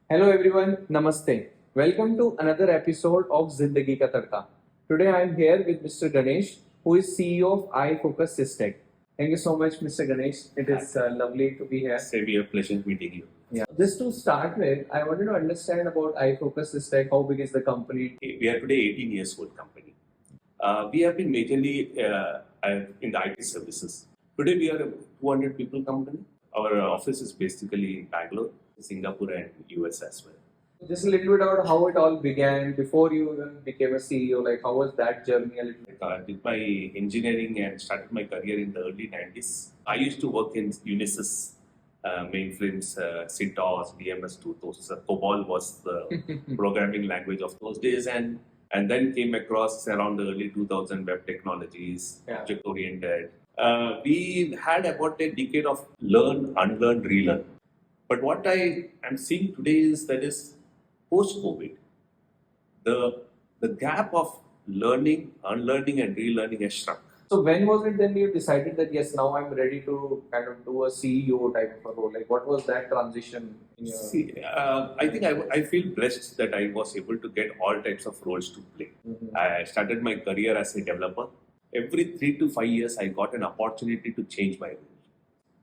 Hello everyone, Namaste. Welcome to another episode of Zindagi Ka Tadka. Today I am here with Mr. Ganesh, who is CEO of iFocus Systec. Thank you so much, Mr. Ganesh. It is lovely to be here. Same here, pleasure meeting you. Yeah. Just to start with, I wanted to understand about iFocus Systec. How big is the company? We are today 18 years old company. We have been majorly in the IT services. Today we are a 200 people company. Our office is basically in Bangalore, Singapore and US as well. Just a little bit about how it all began before you even became a CEO. Like how was that journey a little bit? I did my engineering and started my career in the early 90s. I used to work in Unisys mainframes, CentOS, DMS2. COBOL was the programming language of those days, and then came across around the early 2000 web technologies, object-oriented. We had about a decade of learn, unlearn, relearn. But what I am seeing today is that is post-COVID, the gap of learning, unlearning, and relearning has shrunk. So when was it then you decided that yes, now I'm ready to kind of do a CEO type of a role? Like what was that transition in your... See, I think I feel blessed that I was able to get all types of roles to play. I started my career as a developer. Every 3 to 5 years, I got an opportunity to change my role.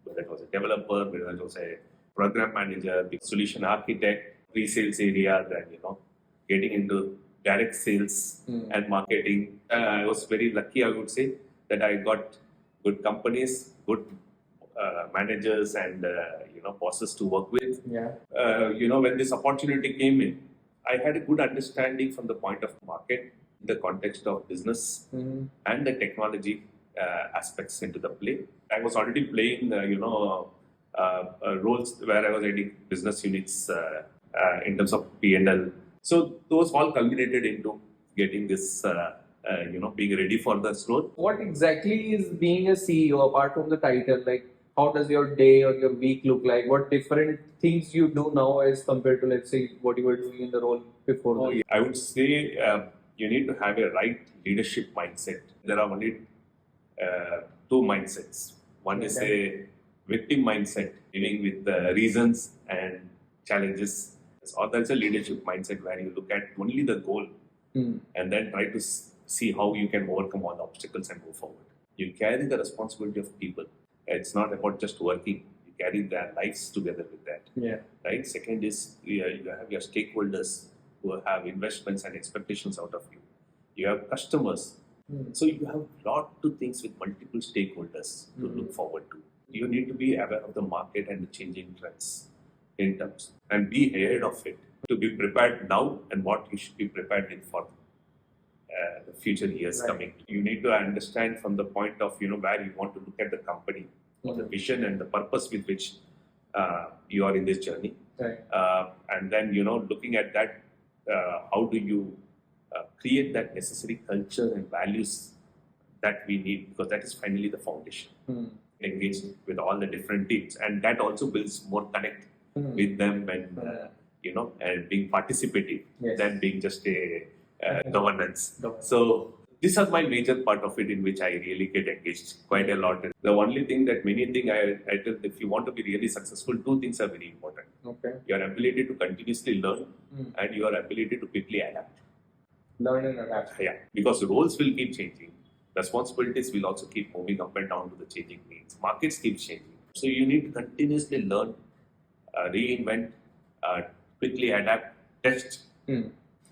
Whether it was a developer, whether it was a program manager, solution architect, pre-sales area, then getting into direct sales and marketing. I was very lucky, I would say, that I got good companies, good managers, and bosses to work with. When this opportunity came in, I had a good understanding from the point of market, the context of business, and the technology aspects into the play. I was already playing, roles where I was heading business units in terms of P&L. So those all culminated into getting this, being ready for this role. What exactly is being a CEO apart from the title? Like, how does your day or your week look like? What different things you do now as compared to, let's say, what you were doing in the role before? I would say you need to have a right leadership mindset. There are only two mindsets. One is a victim mindset, dealing with the reasons and challenges. Or there's a leadership mindset where you look at only the goal and then try to see how you can overcome all the obstacles and move forward. You carry the responsibility of people. It's not about just working. You carry their lives together with that. Right. Second is you have your stakeholders who have investments and expectations out of you. You have customers. So you have a lot to things with multiple stakeholders to look forward to. You need to be aware of the market and the changing trends in terms and be ahead of it to be prepared now and what you should be prepared with for the future years coming. You need to understand from the point of where you want to look at the company, or the vision and the purpose with which you are in this journey. And then looking at that, how do you create that necessary culture and values that we need, because that is finally the foundation. Engage with all the different teams, and that also builds more connect with them and being participative than being just a governance. So these are my major part of it in which I really get engaged quite a lot. The only thing that I tell, if you want to be really successful, two things are very important. Your ability to continuously learn and your ability to quickly adapt. Learn and adapt. Yeah, because roles will keep changing. Responsibilities will also keep moving up and down to the changing needs. Markets keep changing. So you need to continuously learn, reinvent, quickly adapt, test.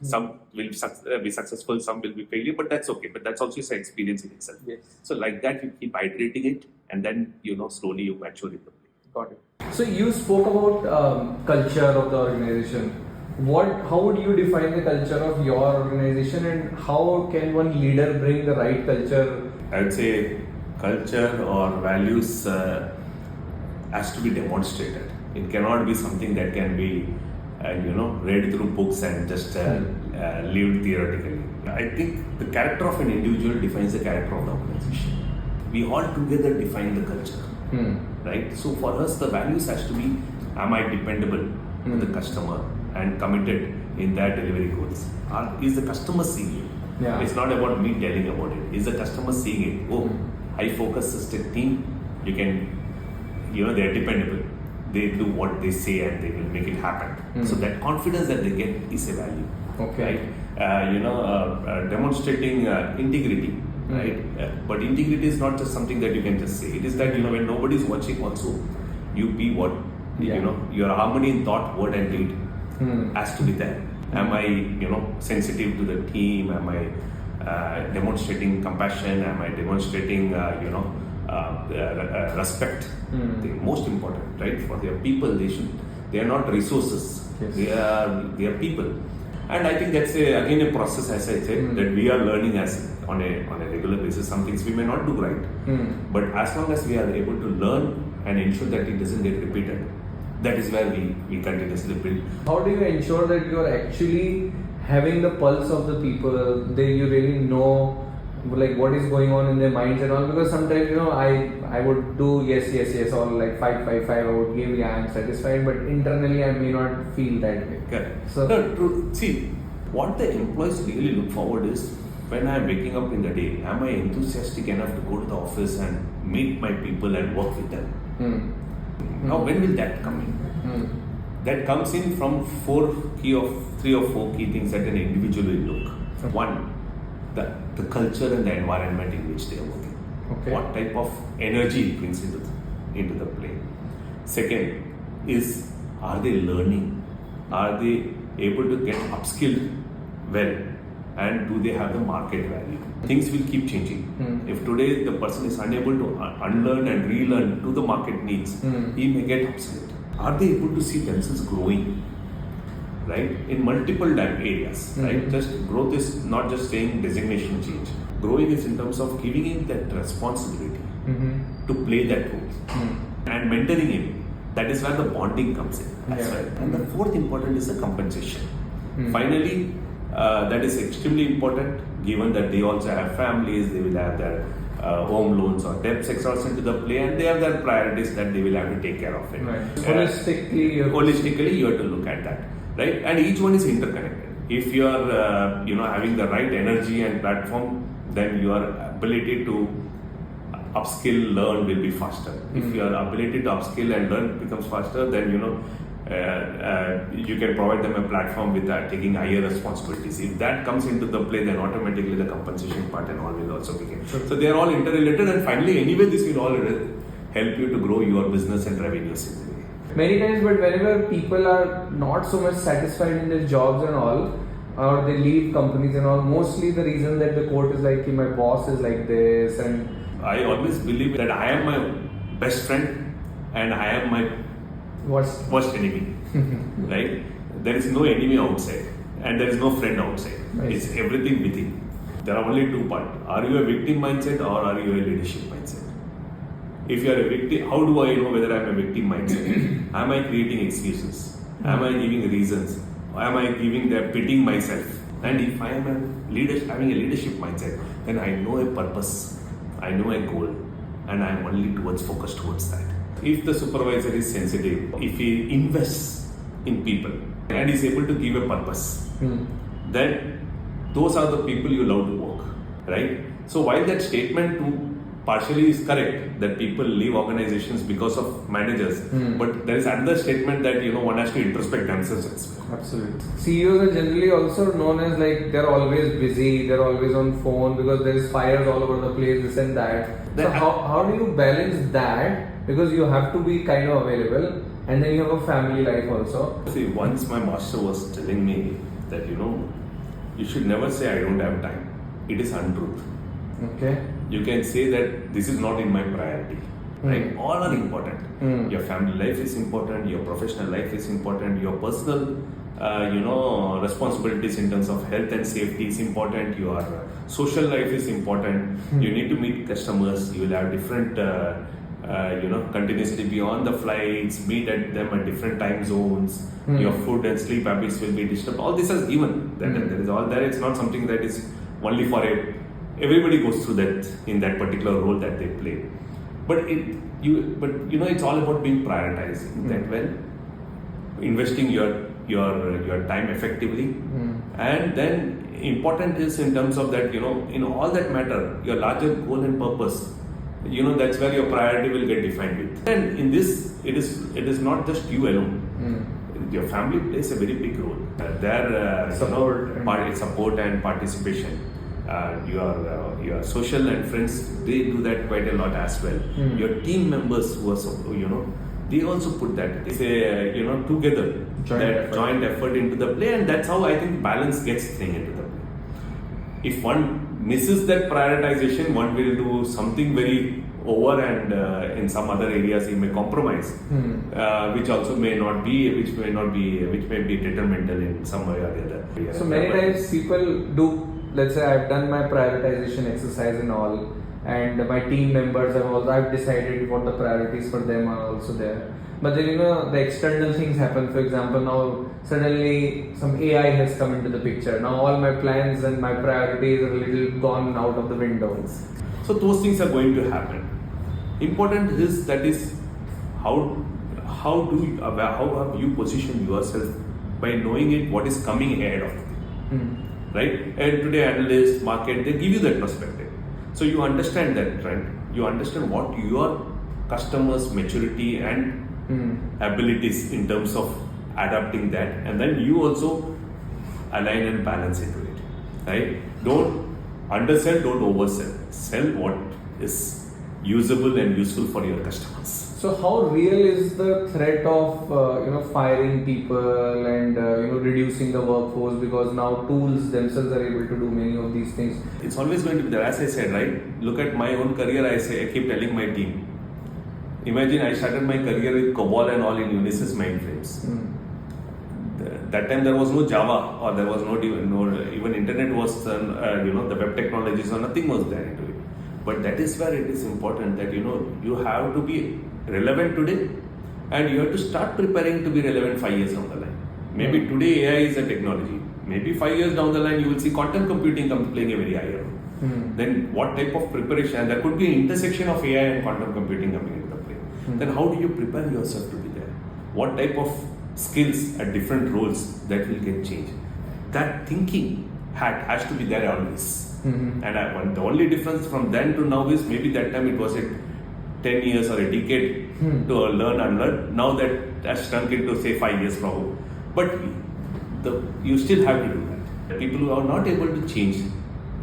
Some will be successful, some will be failure, but that's okay. But that's also an experience in itself. So like that, you keep iterating it, and then slowly you mature in the play. Got it. So you spoke about culture of the organization. How would you define the culture of your organization, and how can one leader bring the right culture? I would say culture or values has to be demonstrated. It cannot be something that can be read through books and just lived theoretically. I think the character of an individual defines the character of the organization. We all together define the culture, right? So for us, the values has to be: am I dependable to the customer and committed in their delivery goals? Is the customer seeing it? It's not about me telling about it. Is the customer seeing it? Oh, iFocus Systec team, you can, they are dependable. they do what they say and they will make it happen. So that confidence that they get is a value. Okay. Right? Demonstrating integrity. Right? But integrity is not just something that you can just say. It is that when nobody is watching, also you be what your harmony in thought, word, and deed has to be there. Am I sensitive to the team? Am I demonstrating compassion? Am I demonstrating respect? The most important, right? For their people, they are not resources. Yes. They are people. And I think that's again a process, as I said, that we are learning on a regular basis. Some things we may not do right, but as long as we are able to learn and ensure that it doesn't get repeated, that is where we continuously build. How do you ensure that you are actually having the pulse of the people, that you really know like what is going on in their minds and all? Because sometimes I would do yes or like 5 I would give I am satisfied, but internally I may not feel that way. Correct. So No, true. See, what the employees really look forward is, when I am waking up in the day, am I enthusiastic enough to go to the office and meet my people and work with them? Now, when will that come in? That comes in from 3 or 4 key things that an individual will look. One, the culture and the environment in which they are working. Okay. What type of energy it brings into the play. Second is, are they learning? Are they able to get upskilled well? And do they have the market value? Things will keep changing. If today the person is unable to unlearn and relearn to the market needs, he may get obsolete. Are they able to see themselves growing? Right? In multiple areas. Right? Just growth is not just saying designation change. Growing is in terms of giving him that responsibility to play that role and mentoring him. That is where the bonding comes in. That's right. And the fourth important is the compensation. Finally, that is extremely important, given that they also have families, they will have their home loans or debts exhaust into the play, and they have their priorities that they will have to take care of it. Right. Holistically, you have to look at that, right? And each one is interconnected. If you are, having the right energy and platform, then your ability to upskill, learn will be faster. If your ability to upskill and learn becomes faster, then you can provide them a platform with taking higher responsibilities. If that comes into the play, then automatically the compensation part and all will also begin. So they are all interrelated, and finally, anyway, this will all help you to grow your business and revenues. Many times, but whenever people are not so much satisfied in their jobs and all, or they leave companies and all, mostly the reason that the quote is like, my boss is like this, and I always believe that I am my best friend and I am my worst enemy. Right? There is no enemy outside and there is no friend outside. Right. It's everything within. There are only 2 parts. Are you a victim mindset or are you a leadership mindset? If you are a victim, how do I know whether I am a victim mindset? Am I creating excuses? Am I giving reasons? Am I pitying myself? And if I am having a leadership mindset, then I know a purpose, I know a goal, and I am only focused towards that. If the supervisor is sensitive, if he invests in people and is able to give a purpose, then those are the people you love to work, right? So while that statement partially is correct, that people leave organizations because of managers, but there is another statement that one has to introspect themselves as well. Absolutely. CEOs are generally also known as like they're always busy, they're always on phone because there's fires all over the place, this and that. So how do you balance that? Because you have to be kind of available, and then you have a family life also. See, once my master was telling me that you should never say I don't have time. It is untruth. Okay. You can say that this is not in my priority. Right? All are important. Your family life is important, your professional life is important, your personal responsibilities in terms of health and safety is important, your social life is important. You need to meet customers, you will have different continuously be on the flights, meet at them at different time zones, your food and sleep habits will be disturbed. All this is given. That is all there. It's not something that is only for everybody goes through that in that particular role that they play. But it's all about being prioritizing that well, investing your time effectively, and then important is in terms of that in all that matter, your larger goal and purpose that's where your priority will get defined with. And in this, it is not just you alone. Your family plays a very big role. Their support and participation. Your social and friends, they do that quite a lot as well. Your team members who are they also put that. They say together joint effort into the play, and that's how I think balance gets thing into the play. If one misses that prioritization, one will do something very over, and in some other areas he may compromise, which may be detrimental in some way or the other. So many times people do, let's say I've done my prioritization exercise and all, and my team members I've decided what the priorities for them are also there. But then the external things happen. For example, now suddenly some AI has come into the picture. Now all my plans and my priorities are a little gone out of the window. So those things are going to happen. Important is how have you positioned yourself by knowing it, what is coming ahead of you, right? And today analysts, market, they give you that perspective. So you understand that trend, you understand what your customers' maturity and abilities in terms of adapting that, and then you also align and balance into it, right? Don't undersell, don't oversell. Sell what is usable and useful for your customers. So how real is the threat of firing people and reducing the workforce, because now tools themselves are able to do many of these things? It's always going to be there. As I said, right? Look at my own career. I keep telling my team. Imagine I started my career with COBOL and all in Unisys mainframes. That time there was no Java, or there was no even internet was the web technologies, or nothing was there into it. But that is where it is important that you have to be relevant today, and you have to start preparing to be relevant 5 years down the line. Maybe today AI is a technology. Maybe 5 years down the line you will see quantum computing playing a very high role. Then what type of preparation? There could be an intersection of AI and quantum computing coming into the play. Then how do you prepare yourself to be there? What type of skills at different roles that will get changed? That thinking has to be there always. And the only difference from then to now is maybe that time it was 10 years or a decade to learn and learn. Now that has shrunk into say 5 years probably. But you still have to do that. The people who are not able to change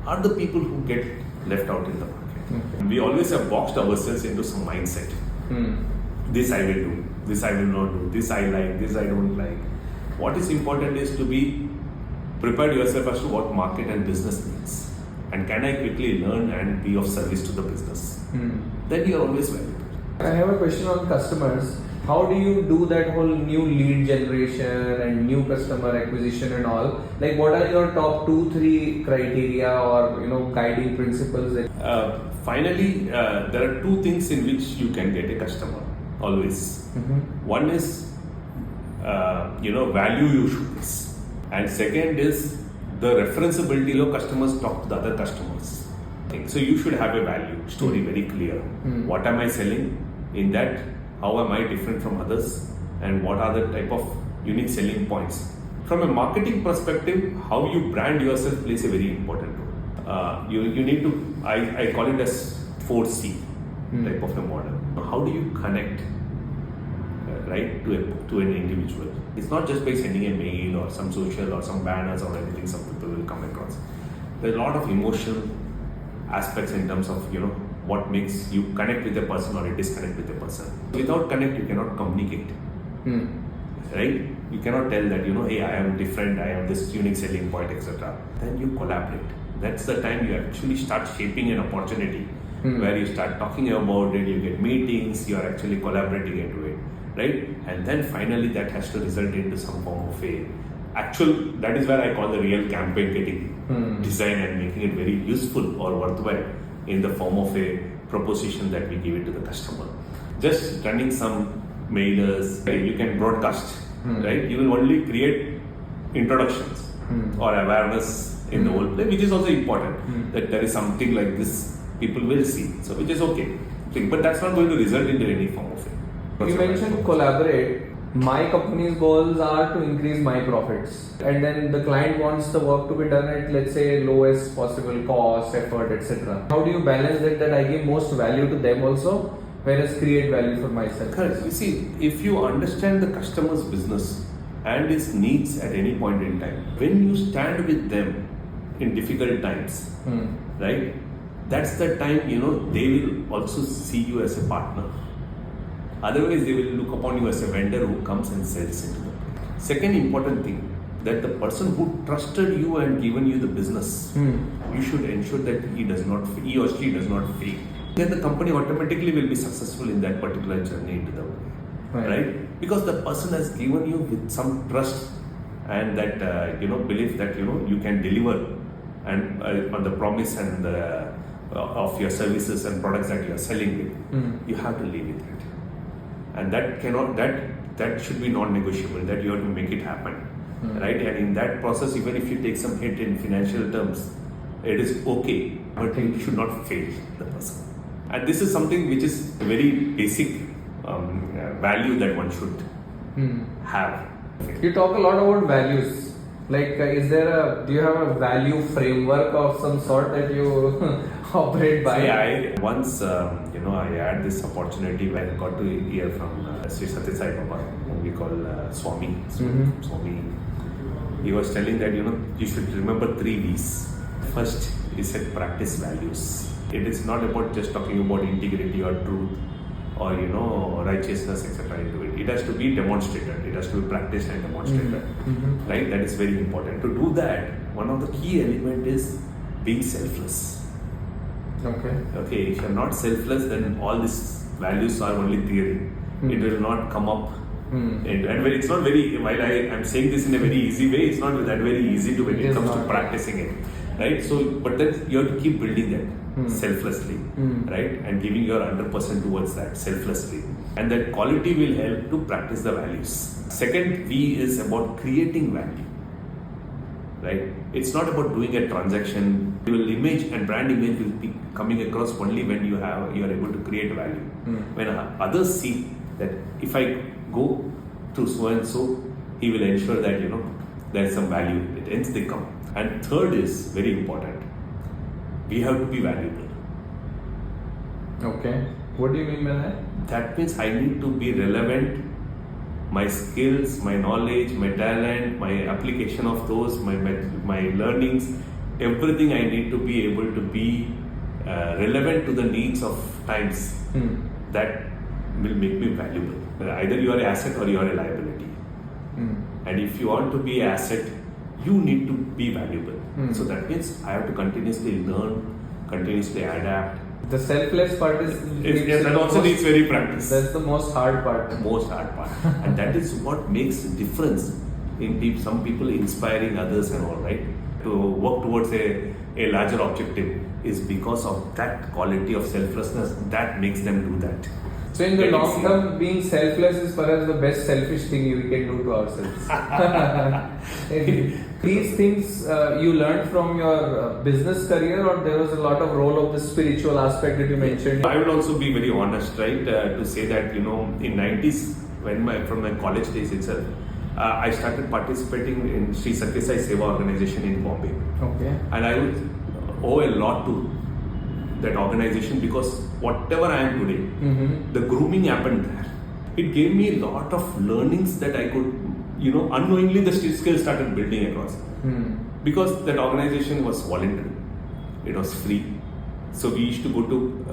are the people who get left out in the market. We always have boxed ourselves into some mindset. This I will do, this I will not do, this I like, this I don't like. What is important is to be prepared yourself as to what market and business needs. And can I quickly learn and be of service to the business? Then you are always valuable. I have a question on customers. How do you do that whole new lead generation and new customer acquisition and all? Like, what are your top 2-3 criteria or guiding principles? Finally, there are two things in which you can get a customer always. One is value you showcase, and second is the referenceability of customers talk to the other customers. So you should have a value story very clear. What am I selling? In that, how am I different from others? And what are the type of unique selling points? From a marketing perspective, how you brand yourself plays a very important role. You need to, I call it as 4C type of a model. How do you connect right to an individual? It's not just by sending a mail or some social or some banners or anything some people will come across. There's a lot of emotional aspects in terms of what makes you connect with a person or disconnect with a person. Without connect, you cannot communicate. Right? You cannot tell that hey, I am different, I have this unique selling point, etc. Then you collaborate. That's the time you actually start shaping an opportunity where you start talking about it, you get meetings, you are actually collaborating into it. Right? And then finally that has to result into some form of that is where I call the real campaign getting designed and making it very useful or worthwhile in the form of a proposition that we give it to the customer. Just running some mailers, you can broadcast, right? You will only create introductions or awareness in the whole play, which is also important, that there is something like this people will see, so which is okay. But that's not going to result into any form of it. You mentioned collaborate. my company's goals are to increase my profits, and then the client wants the work to be done at, let's say, lowest possible cost, effort, etc. How do you balance that I give most value to them also, whereas create value for myself? Correct. You see, if you understand the customer's business and his needs at any point in time, when you stand with them in difficult times, right? That's the time, they will also see you as a partner. Otherwise, they will look upon you as a vendor who comes and sells into them. Second important thing, that the person who trusted you and given you the business, you should ensure that he or she does not fail. Then the company automatically will be successful in that particular journey into the world, right? Because the person has given you with some trust and that belief that you can deliver and on the promise and of your services and products that you are selling with. You have to live with it. And that should be non-negotiable, that you have to make it happen, right? And in that process, even if you take some hit in financial terms, it is okay, but you should not fail the person. And this is something which is a very basic value that one should have. You talk a lot about values. Like, do you have a value framework of some sort that you operate by? Yeah, once, I had this opportunity where I got to hear from Satya Sai Baba, whom we call Swami. Swami, he was telling that, you should remember 3 V's. First, he said practice values. It is not about just talking about integrity or truth or, righteousness, etc. into it. It has to be demonstrated. It has to be practiced and demonstrated. Right? That is very important. To do that, one of the key elements is being selfless. Okay, if you're not selfless, then all these values are only theory. It will not come up. And it's not very, while I'm saying this in a very easy way, it's not that very easy to when it comes to practicing it. Right? So, but then you have to keep building that selflessly, right? And giving your 100% towards that selflessly. And that quality will help to practice the values. Second V is about creating value. Right? It's not about doing a transaction. Your image and brand image will be coming across only when you are able to create value. When others see that if I go to so and so, he will ensure that there is some value. It ends they come. And third is very important. We have to be valuable. Okay. What do you mean by that? That means I need to be relevant. My skills, my knowledge, my talent, my application of those, my learnings, everything I need to be able to be relevant to the needs of times. That will make me valuable. Either you are an asset or you are a liability. And if you want to be an asset, you need to be valuable. So that means I have to continuously learn, continuously adapt. The selfless part is that also needs very practice. That's the most hard part. And that is what makes a difference in some people inspiring others and all, right? To work towards a larger objective is because of that quality of selflessness that makes them do that. So in the long term, being selfless is perhaps the best selfish thing we can do to ourselves. These things you learned from your business career, or there was a lot of role of the spiritual aspect that you mentioned? I will also be very honest, right, to say that in 90s, from my college days itself, I started participating in Sri Satya Sai Baba organization in Bombay. Okay. And I would owe a lot to that organization because whatever I am today, the grooming happened there. It gave me a lot of learnings that I could, unknowingly the skills started building across. Because that organization was voluntary, it was free. So we used to go to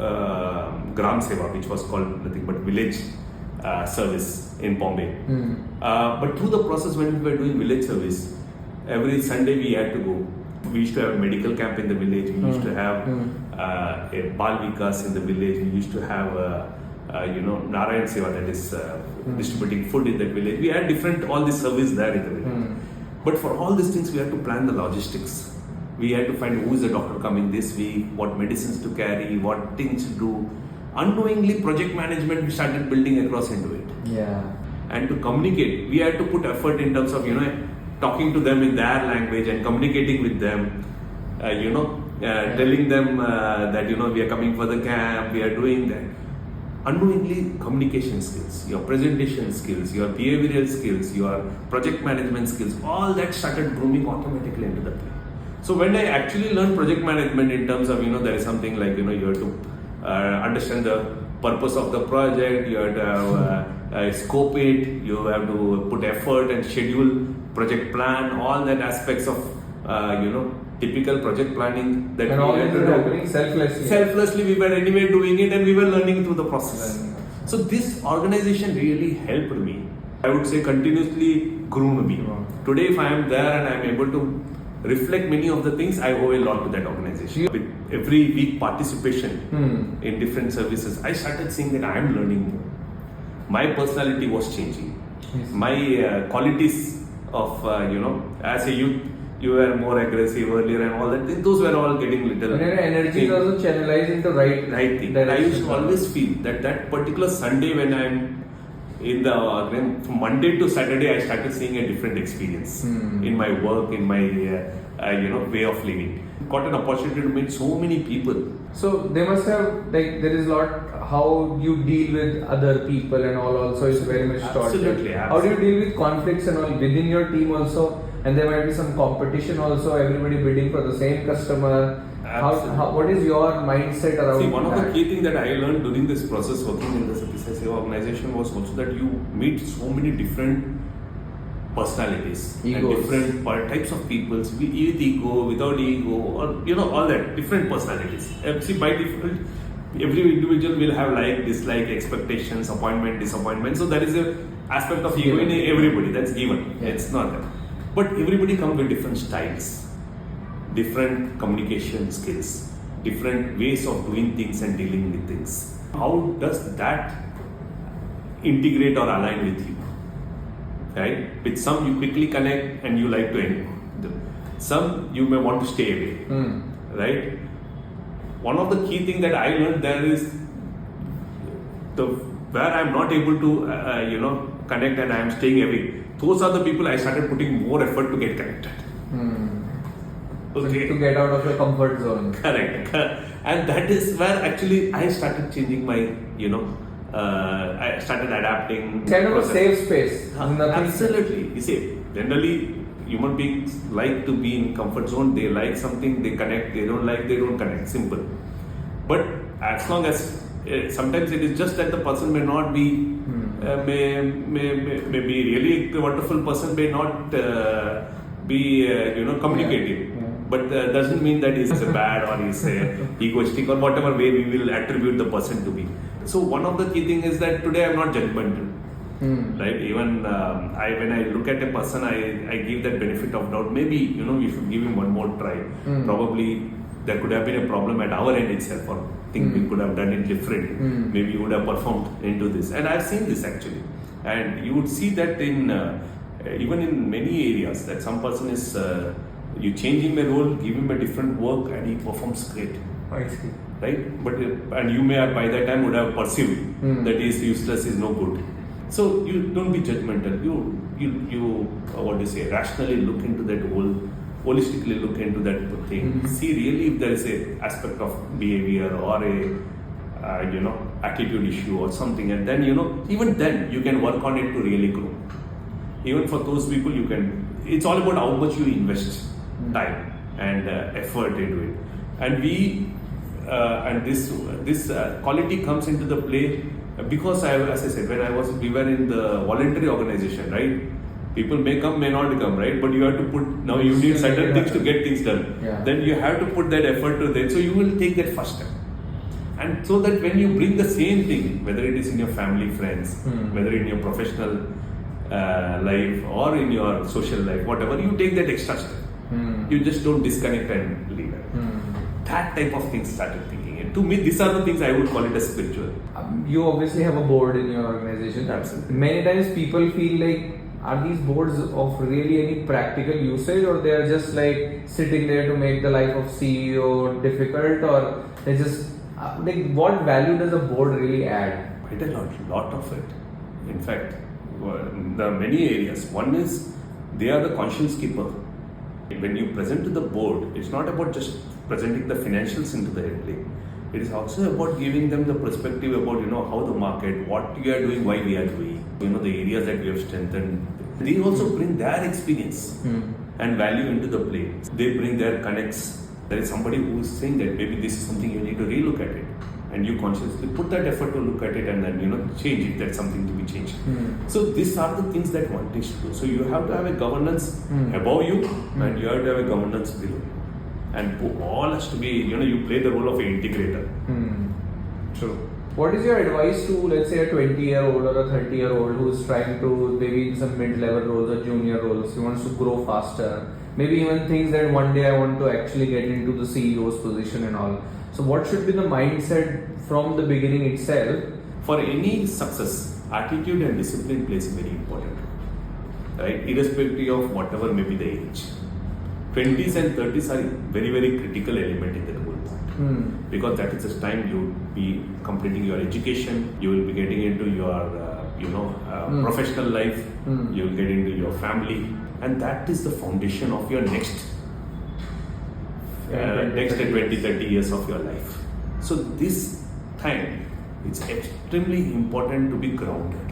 Gram Seva, which was called nothing but village service in Bombay. But through the process when we were doing village service, every Sunday we had to go. We used to have a medical camp in the village. We used to have a Bal Vikas in the village. We used to have Narayan Seva, that is distributing food in that village. We had all this service there in the village. But for all these things, we had to plan the logistics. We had to find who is the doctor coming this week, what medicines to carry, what things to do. Unknowingly, project management we started building across into it. Yeah. And to communicate, we had to put effort in terms of talking to them in their language and communicating with them, telling them that we are coming for the camp, we are doing that. unknowingly communication skills, your presentation skills, your behavioral skills, your project management skills, all that started grooming automatically into the play. So when I actually learned project management in terms of, there is something like, you have to understand the purpose of the project, you have to scope it, you have to put effort and schedule, project plan, all that aspects of, typical project planning that And we all had this to is do. happening selflessly. Selflessly, we were anyway doing it and we were learning through the process. So this organization really helped me. I would say continuously groomed me. Wow. Today, if I am there and I am able to reflect many of the things, I owe a lot to that organization. With every week participation in different services, I started seeing that I am learning more. My personality was changing. Yes. My qualities of, as a youth, you were more aggressive earlier and all that. Those were all getting little. And your energy is also channelized into right thing. And I used to always feel that particular Sunday when I'm from Monday to Saturday, I started seeing a different experience in my work, in my way of living. Got an opportunity to meet so many people. So they must have there is a lot how you deal with other people and all also is very much taught. Absolutely. How do you deal with conflicts and all within your team also? And there might be some competition also. Everybody bidding for the same customer. What is your mindset around? See, one of that? the key things that I learned during this process working in the Satya Sai Baba organization was also that you meet so many different personalities and Egos. different types of people with ego, without ego, or all that different personalities. See, by default, every individual will have like, dislike, expectations, appointment, disappointment. So there is a aspect of ego in everybody. That's given. Yeah. It's not that. But everybody comes with different styles, different communication skills, different ways of doing things and dealing with things. How does that integrate or align with you? Right? With some you quickly connect and you like to end. Some you may want to stay away. Right? One of the key things that I learned there is where I am not able to connect and I am staying away. Those are the people I started putting more effort to get connected. Okay. To get out of your comfort zone. Correct. And that is where actually I started changing my, I started adapting. It's kind of a safe space. Absolutely. You see, generally human beings like to be in comfort zone. They like something, they connect. They don't like, they don't connect. Simple. But as long as sometimes it is just that the person may not be, may be really a wonderful person, may not be communicative. Yeah. But doesn't mean that he's a bad or he's egoistic or whatever way we will attribute the person to be. So one of the key things is that today I'm not judgmental. Right? Even when I look at a person, I give that benefit of doubt. Maybe we should give him one more try. Probably there could have been a problem at our end itself, or think we could have done it different. Maybe you would have performed into this. And I've seen this actually. And you would see that in even in many areas that some person is you change him a role, give him a different work, and he performs great. I see. Right? But and you may have by that time would have perceived that he is useless, is no good. So you don't be judgmental. You what do you say? Rationally look into that holistically look into that thing. See really if there is a aspect of behavior or a attitude issue or something, and then even then you can work on it to really grow. Even for those people, you can. It's all about how much you invest time and effort into it. And this quality comes into the play because as I said, we were in the voluntary organization, right? People may come, may not come, right? But you have to now you need certain things to get things done. Yeah. Then you have to put that effort to them. So you will take that first step. And so that when you bring the same thing, whether it is in your family, friends, whether in your professional life or in your social life, whatever, you take that extra step. You just don't disconnect and leave it. That type of things started thinking. And to me, these are the things I would call it as spiritual. You obviously have a board in your organization. Absolutely. Many times people feel like, are these boards of really any practical usage, or they are just like sitting there to make the life of CEO difficult, or they just like what value does a board really add? Quite a lot of it. In fact, there are many areas. One is they are the conscience keeper. When you present to the board, it's not about just presenting the financials into the play. It is also about giving them the perspective about how the market, what we are doing, why we are doing, the areas that we have strengthened. They also bring their experience and value into the play. They bring their connects. There is somebody who is saying that maybe this is something you need to relook at it, and you consciously put that effort to look at it and then change it. That's something to be changed. So these are the things that one needs to do. So you have to have a governance above you, and you have to have a governance below you. And all has to be, you play the role of an integrator. True. What is your advice to, let's say, a 20-year-old or a 30-year-old who is trying to maybe in some mid-level roles or junior roles, he wants to grow faster, maybe even thinks that one day I want to actually get into the CEO's position and all. So what should be the mindset from the beginning itself? For any success, attitude and discipline plays a very important role, right? Irrespective of whatever may be the age. 20s and 30s are very, very critical element in the whole part. Because that is the time you will be completing your education, you will be getting into your professional life, you will get into your family, and that is the foundation of your next 20-30 years of your life. So this time, it's extremely important to be grounded.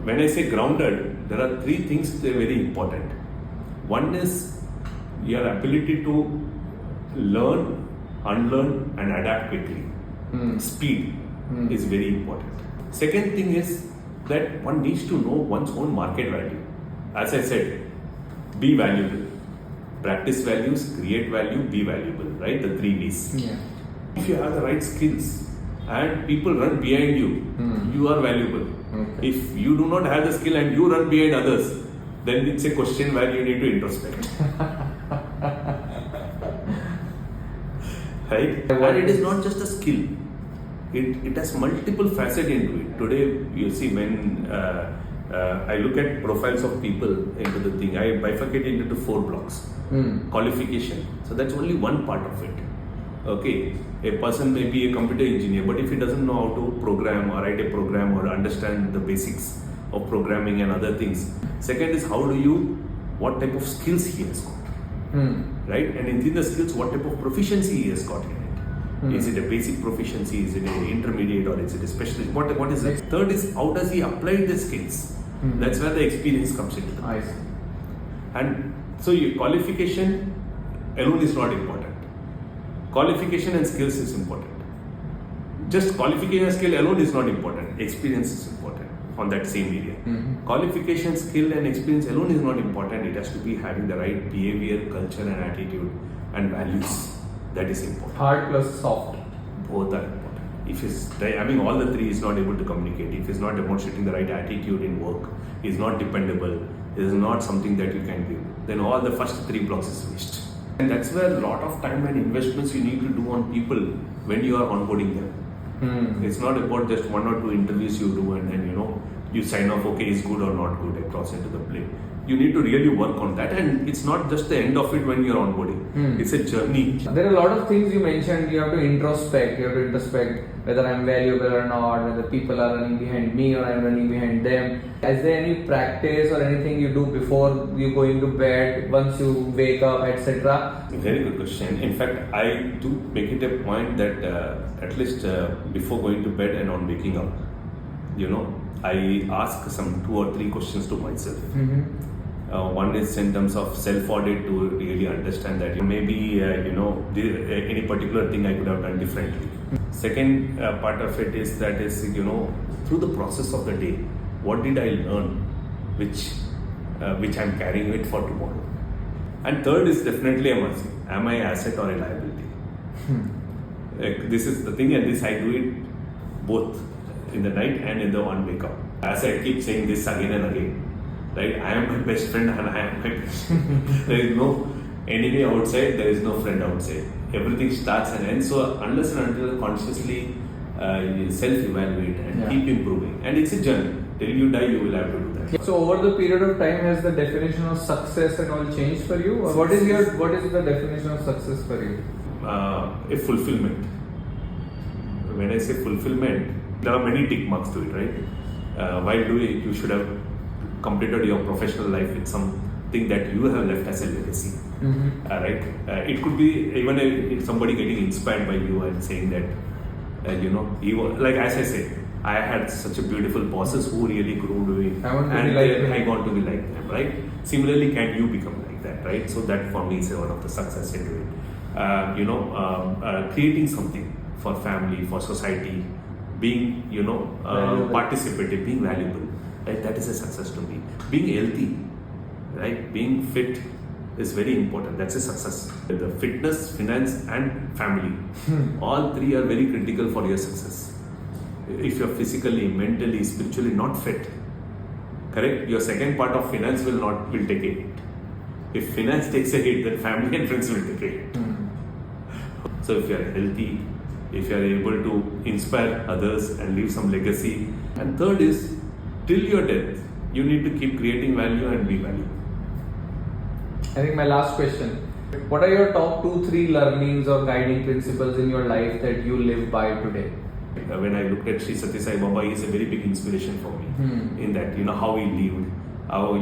When I say grounded, there are three things that are very important. One is your ability to learn, unlearn and adapt quickly. Speed is very important. Second thing is that one needs to know one's own market value. As I said, be valuable. Practice values, create value, be valuable, right? The 3 V's. Yeah. If you have the right skills and people run behind you, you are valuable. Okay. If you do not have the skill and you run behind others, then it's a question where you need to introspect. Right? And it is not just a skill. It has multiple facets into it. Today, you see, when I look at profiles of people into the thing, I bifurcate it into 4 blocks. Qualification. So that's only one part of it. Okay, a person may be a computer engineer, but if he doesn't know how to program or write a program or understand the basics of programming and other things. Second is what type of skills he has got. Right? And in the skills, what type of proficiency he has got in it. Is it a basic proficiency? Is it an intermediate or is it a specialist? What is it? Third is how does he apply the skills? That's where the experience comes into the I see. And so your qualification alone is not important. Qualification and skills is important. Just qualification and skill alone is not important. Experience is important on that same area. Qualification, skill and experience alone is not important. It has to be having the right behavior, culture and attitude and values. That is important. Hard plus soft. Both are important. If he's having all the three, is not able to communicate. If he's not demonstrating the right attitude in work, is not dependable, is not something that you can give, then all the first 3 blocks is waste. And that's where a lot of time and investments you need to do on people when you are onboarding them. It's not about just 1 or 2 interviews you do and then you sign off, okay, is good or not good, across into the play. You need to really work on that, and it's not just the end of it when you're onboarding. It's a journey. There are a lot of things you mentioned. You have to introspect whether I'm valuable or not, whether people are running behind me or I'm running behind them. Is there any practice or anything you do before you go into bed, once you wake up, etc.? Very good question. In fact, I do make it a point that at least before going to bed and on waking up, I ask some 2 or 3 questions to myself. One is in terms of self-audit to really understand that maybe any particular thing I could have done differently. Second part of it is that is through the process of the day, what did I learn, which I'm carrying it for tomorrow. And third is definitely am I an asset or a liability? This is the thing, and this I do it both in the night and in the one wake up. As I keep saying this again and again. Right, I am my best friend and I am my best friend. There is no enemy outside, there is no friend outside. Everything starts and ends. So unless and until consciously you self-evaluate and keep improving. And it's a journey. Till you die, you will have to do that. So over the period of time, has the definition of success and all changed for you? Or what is the definition of success for you? A fulfillment. When I say fulfillment, there are many tick marks to it, right? While doing it, you should have completed your professional life with something that you have left as a legacy. Right? It could be even somebody getting inspired by you and saying that he was, like as I said, I had such a beautiful bosses who really groomed me, I want to and be like then him. I want to be like them, right? Similarly, can you become like that, right? So that for me is one of the success into it. Creating something for family, for society, being Valuable. participative, being valuable, right? That is a success to me. Being healthy, right? Being fit is very important. That's a success. The fitness, finance, and family, all three are very critical for your success. If you're physically, mentally, spiritually not fit, correct, your second part of finance will take a hit. If finance takes a hit, then family and friends will take a hit. So if you're healthy, if you're able to inspire others and leave some legacy, and third is till your death, you need to keep creating value and be valuable. I think my last question. What are your top 2-3 learnings or guiding principles in your life that you live by today? When I looked at Satya Sai Baba, he is a very big inspiration for me. In that, how he lived, how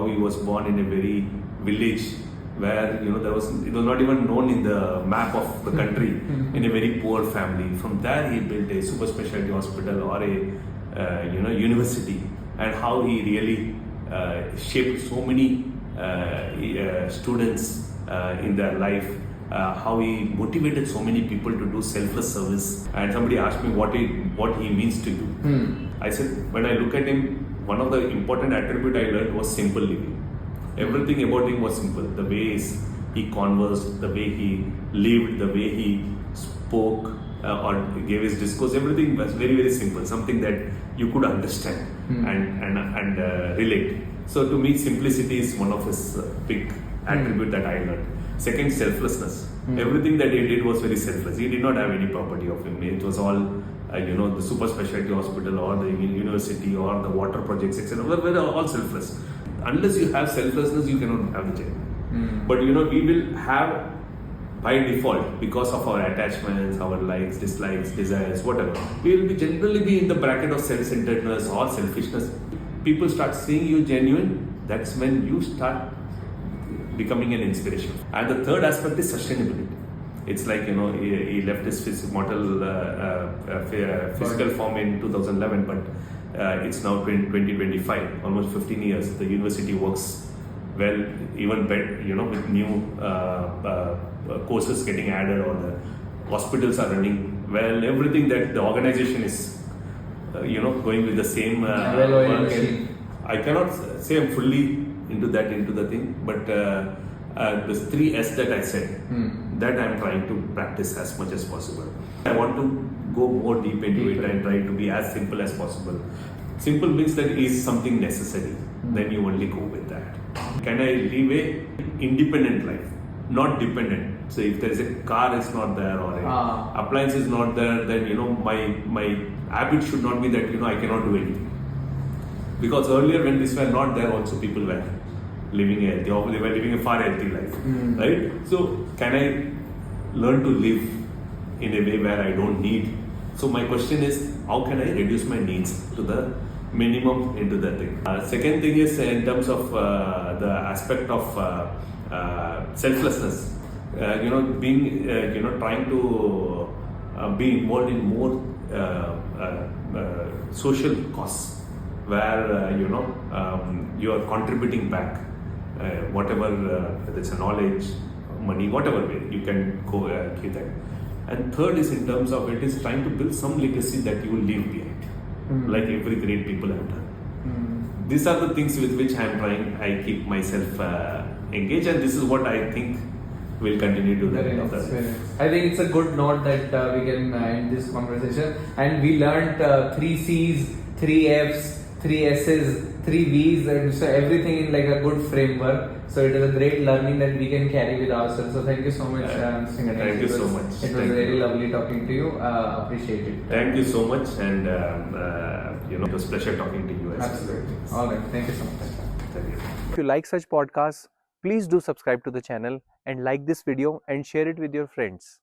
he was born in a very village where it was not even known in the map of the country, in a very poor family. From there, he built a super specialty hospital or a university, and how he really shaped so many students in their life. How he motivated so many people to do selfless service. And somebody asked me what he means to you. I said, when I look at him, one of the important attributes I learned was simple living. Everything about him was simple. The way he conversed, the way he lived, the way he spoke or gave his discourse, everything was very, very simple. Something that you could understand and relate. So to me, simplicity is one of his big attributes that I learned. Second, selflessness. Everything that he did was very selfless. He did not have any property of him. It was all, the super specialty hospital or the university or the water projects, etc. Were all selfless. Unless you have selflessness, you cannot have the journey. But we will have by default, because of our attachments, our likes, dislikes, desires, whatever. We will generally be in the bracket of self-centeredness or selfishness. People start seeing you genuine. That's when you start becoming an inspiration. And the third aspect is sustainability. It's like, he left his physical form in 2011, but it's now 2025, almost 15 years. The university works well, even better, with new courses getting added, or the hospitals are running well. Everything that the organization is, going with the same well-oiled work. machine. I cannot say I'm fully into the thing, but the 3 S that I said, that I'm trying to practice as much as possible. I want to go more deep into it and try to be as simple as possible. Simple means that is something necessary, then you only go with that. Can I live a independent life, not dependent? So if there is a car is not there, or a appliance is not there, then my habit should not be that I cannot do anything. Because earlier when these were not there, also people were living a healthy, or they were living a far healthy life, right? So can I learn to live in a way where I don't need? So my question is, how can I reduce my needs to the minimum into the thing? Second thing is in terms of the aspect of selflessness. Being trying to be involved in more social cause, where you are contributing back whatever, whether it's a knowledge, money, whatever way you can go give that. And third is in terms of it is trying to build some legacy that you will leave behind, like every great people have done. These are the things with which I keep myself engaged, and this is what I think will continue to do. I think it's a good note that we can end this conversation. And we learned 3 C's, 3 F's, 3 S's, 3 V's, and so everything in like a good framework. So it is a great learning that we can carry with ourselves. So thank you so much, Mr. Ganesh. Thank you so much. It was very lovely talking to you. Appreciate it. Thank you so much, and it was a pleasure talking to you. Absolutely. All right. Thank you so much. Thank you. If you like such podcasts, please do subscribe to the channel and like this video and share it with your friends.